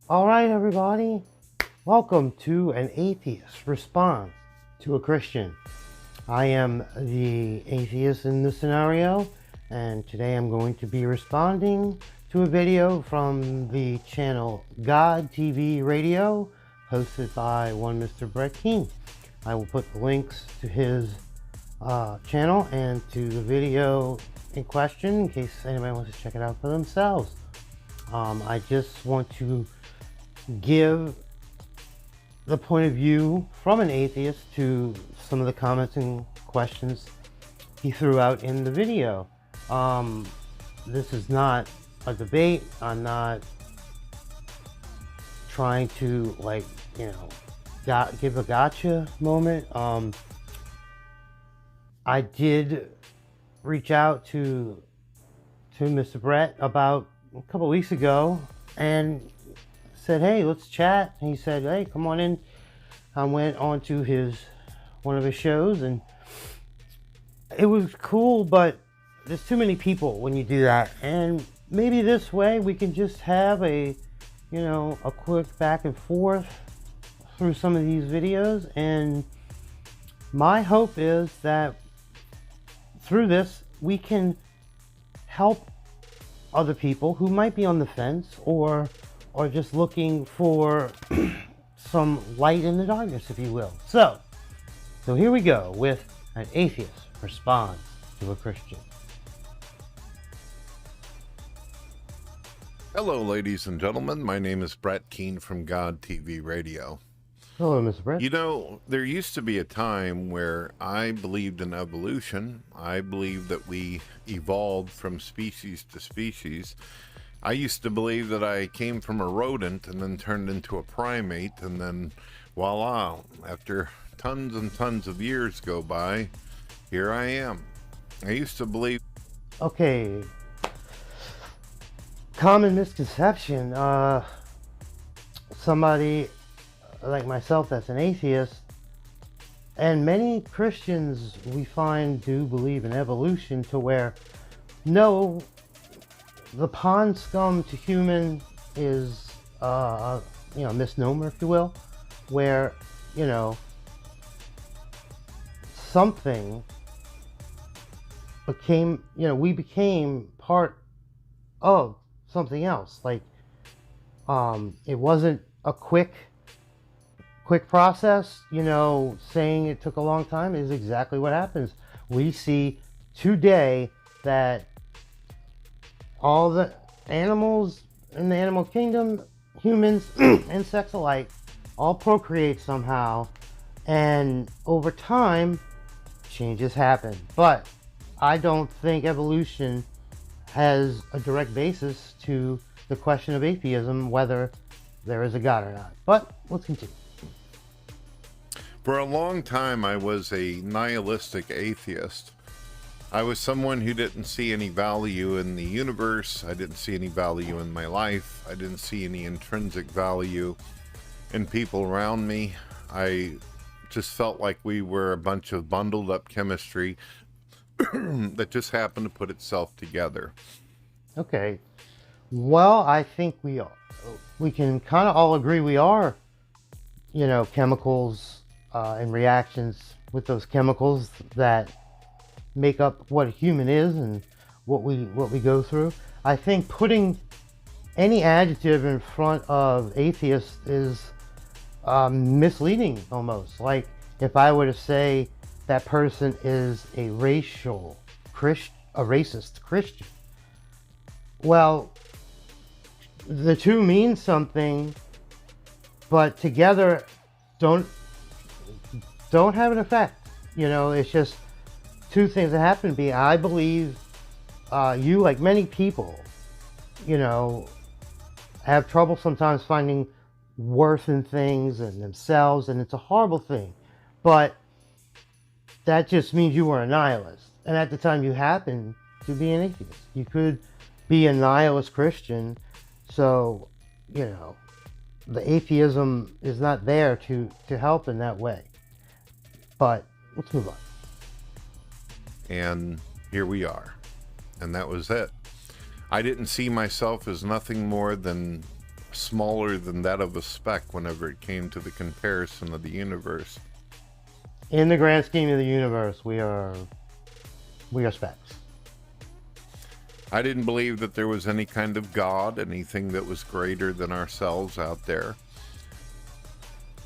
All right, everybody. Welcome to an atheist response to a Christian. I am the atheist in this scenario, and today I'm going to be responding to a video from the channel God TV Radio, hosted by one Mr. Keane. I will put the links to his channel and to the video in question in case anybody wants to check it out for themselves. I just want to give the point of view from an atheist to some of the comments and questions he threw out in the video. This is not a debate. I'm not trying to give a gotcha moment. I did reach out to Mr. Brett about a couple weeks ago and said, hey, let's chat. And he said, hey, come on in. I went on to one of his shows, and it was cool, but there's too many people when you do that. And maybe this way we can just have a quick back and forth through some of these videos. And my hope is that through this we can help other people who might be on the fence or just looking for some light in the darkness, if you will. So here we go with an atheist response to a Christian. Hello, ladies and gentlemen. My name is Brett Keane from God TV Radio. Hello, Mr. Brett. You know, there used to be a time where I believed in evolution. I believed that we evolved from species to species. I used to believe that I came from a rodent and then turned into a primate, and then voila, after tons and tons of years go by, here I am. I used to believe... Okay. Common misconception. Somebody like myself that's an atheist, and many Christians we find do believe in evolution, to where no, the pond scum to human is a misnomer, if you will, where something became, we became part of something else. Like it wasn't a quick process. Saying it took a long time is exactly what happens. We see today that all the animals in the animal kingdom, humans, insects alike, all procreate somehow, and over time changes happen. But I don't think evolution has a direct basis to the question of atheism, whether there is a God or not. But let's continue. For a long time, I was a nihilistic atheist. I was someone who didn't see any value in the universe. I didn't see any value in my life. I didn't see any intrinsic value in people around me. I just felt like we were a bunch of bundled up chemistry that just happened to put itself together. Okay. Well, I think we can kind of all agree we are, chemicals and reactions with those chemicals that make up what a human is and what we go through. I think putting any adjective in front of atheist is misleading almost. Like if I were to say that person is a racist Christian. Well, the two mean something, but together don't have an effect. It's just two things that happen to be. I believe you, like many people, have trouble sometimes finding worth in things and themselves, and it's a horrible thing. But that just means you were a nihilist. And at the time you happen to be an atheist. You could be a nihilist Christian. So, the atheism is not there to help in that way. But let's move on. And here we are. And that was it. I didn't see myself as nothing more than smaller than that of a speck whenever it came to the comparison of the universe. In the grand scheme of the universe, we are specks. I didn't believe that there was any kind of God, anything that was greater than ourselves out there.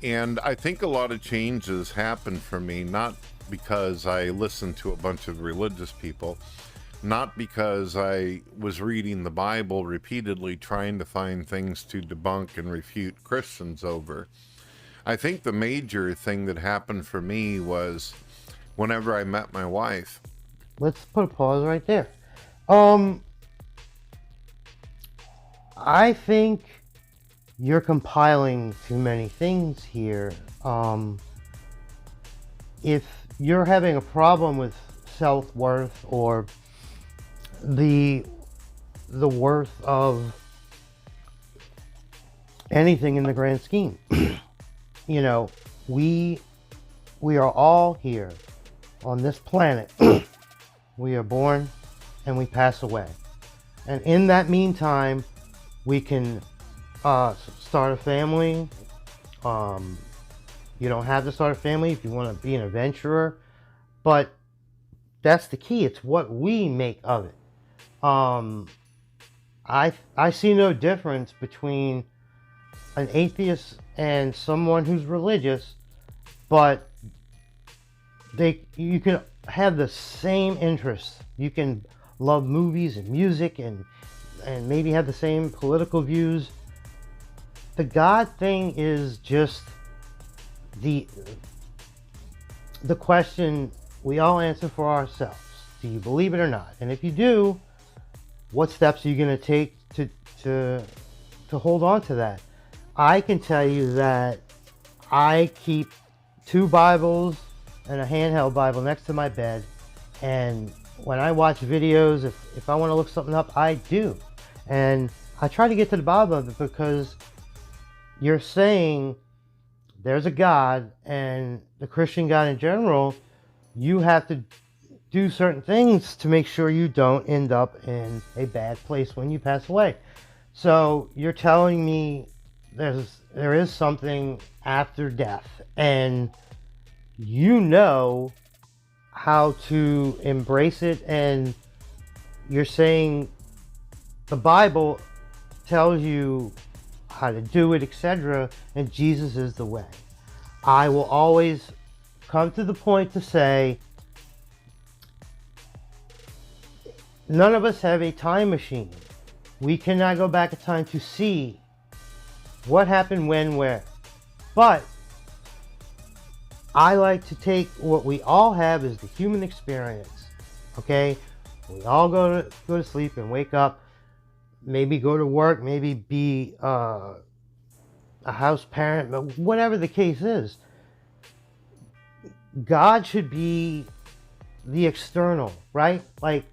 And I think a lot of changes happened for me, not because I listened to a bunch of religious people, not because I was reading the Bible repeatedly trying to find things to debunk and refute Christians over. I think the major thing that happened for me was whenever I met my wife. Let's put a pause right there. I think you're compiling too many things here. If you're having a problem with self-worth or the worth of anything in the grand scheme, you know, we are all here on this planet. We are born and we pass away, and in that meantime we can start a family. You don't have to start a family if you want to be an adventurer, but that's the key. It's what we make of it. I see no difference between an atheist and someone who's religious, but you can have the same interests. You can love movies and music and maybe have the same political views. The God thing is just the question we all answer for ourselves. Do you believe it or not? And if you do, what steps are you going to take to hold on to that? I can tell you that I keep 2 Bibles and a handheld Bible next to my bed, and when I watch videos, if I want to look something up, I do. And I try to get to the bottom of it, because you're saying there's a God, and the Christian God in general, you have to do certain things to make sure you don't end up in a bad place when you pass away. So you're telling me there is something after death, and you know how to embrace it, and you're saying the Bible tells you how to do it, etc., and Jesus is the way. I will always come to the point to say, none of us have a time machine. We cannot go back in time to see what happened, when, where. But I like to take what we all have as the human experience. Okay? We all go to sleep and wake up, maybe go to work, maybe be a house parent, but whatever the case is, God should be the external, right? Like,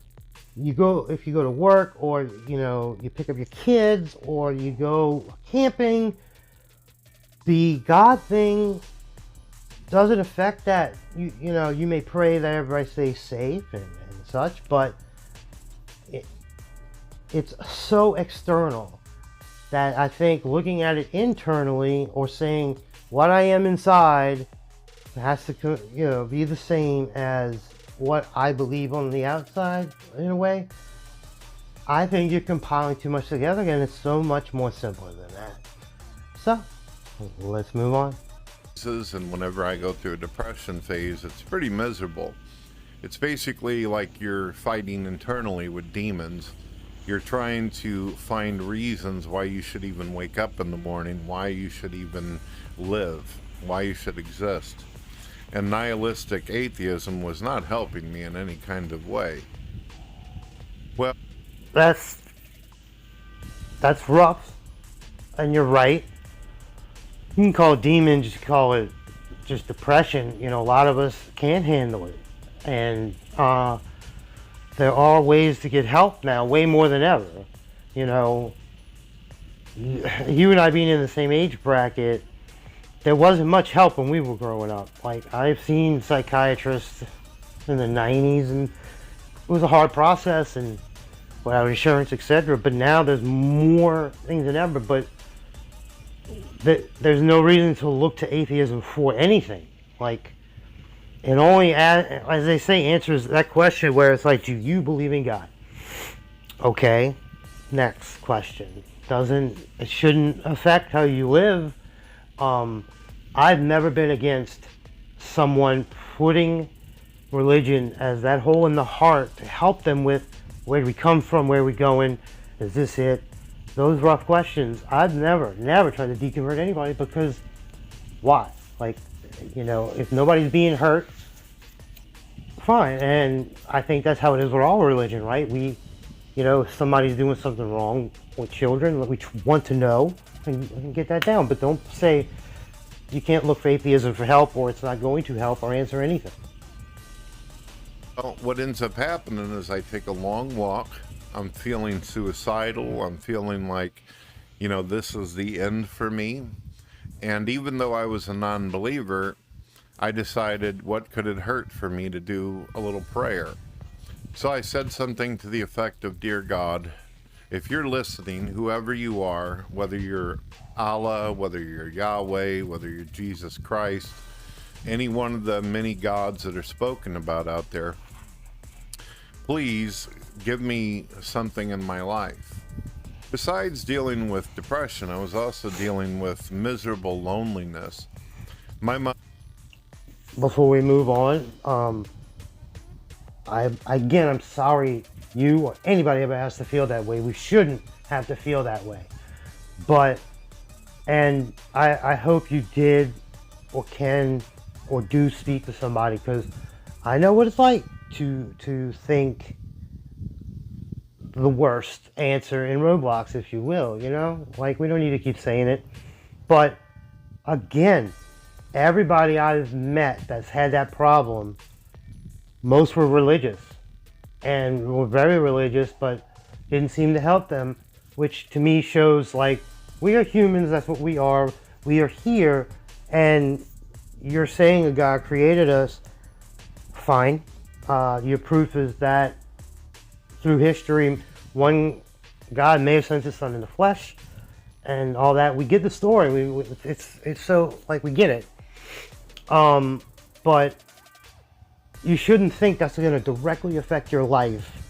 if you go to work, or you pick up your kids, or you go camping, the God thing doesn't affect that. You may pray that everybody stays safe and such, but it's so external that I think looking at it internally, or saying what I am inside has to be the same as what I believe on the outside, in a way. I think you're compiling too much together, and it's so much more simpler than that. So let's move on. And whenever I go through a depression phase, it's pretty miserable. It's basically like you're fighting internally with demons. You're trying to find reasons why you should even wake up in the morning, why you should even live, why you should exist. And nihilistic atheism was not helping me in any kind of way. Well, that's rough, and you're right. You can call it demons, you can call it just depression. A lot of us can't handle it, and there are ways to get help now, way more than ever. You and I being in the same age bracket, there wasn't much help when we were growing up. Like, I've seen psychiatrists in the 90s, and it was a hard process, and without insurance, etc. But now there's more things than ever. But there's no reason to look to atheism for anything. Like, it only, as they say, answers that question where it's like, do you believe in God? Okay, next question. It shouldn't affect how you live. I've never been against someone putting religion as that hole in the heart to help them with where do we come from, where are we going, is this it? Those rough questions. I've never tried to deconvert anybody, because why? Like, if nobody's being hurt, fine. And I think that's how it is with all religion, right? If somebody's doing something wrong with children, we want to know and get that down. But don't say you can't look for atheism for help, or it's not going to help or answer anything. Well, what ends up happening is I take a long walk. I'm feeling suicidal. I'm feeling like, this is the end for me. And even though I was a non-believer, I decided, what could it hurt for me to do a little prayer? So I said something to the effect of, Dear God, if you're listening, whoever you are, whether you're Allah, whether you're Yahweh, whether you're Jesus Christ, any one of the many gods that are spoken about out there, please give me something in my life. Besides dealing with depression, I was also dealing with miserable loneliness. Before we move on, I'm sorry you or anybody ever has to feel that way. We shouldn't have to feel that way. And I hope you did or can or do speak to somebody, because I know what it's like to think the worst answer in Roblox, if you will, Like, we don't need to keep saying it. But again, everybody I've met that's had that problem, most were religious and were very religious, but didn't seem to help them, which to me shows, like, we are humans, that's what we are. We are here, and you're saying a God created us, fine. Your proof is that through history, one God may have sent his son in the flesh and all that. We get the story. It's so, like, we get it. But you shouldn't think that's going to directly affect your life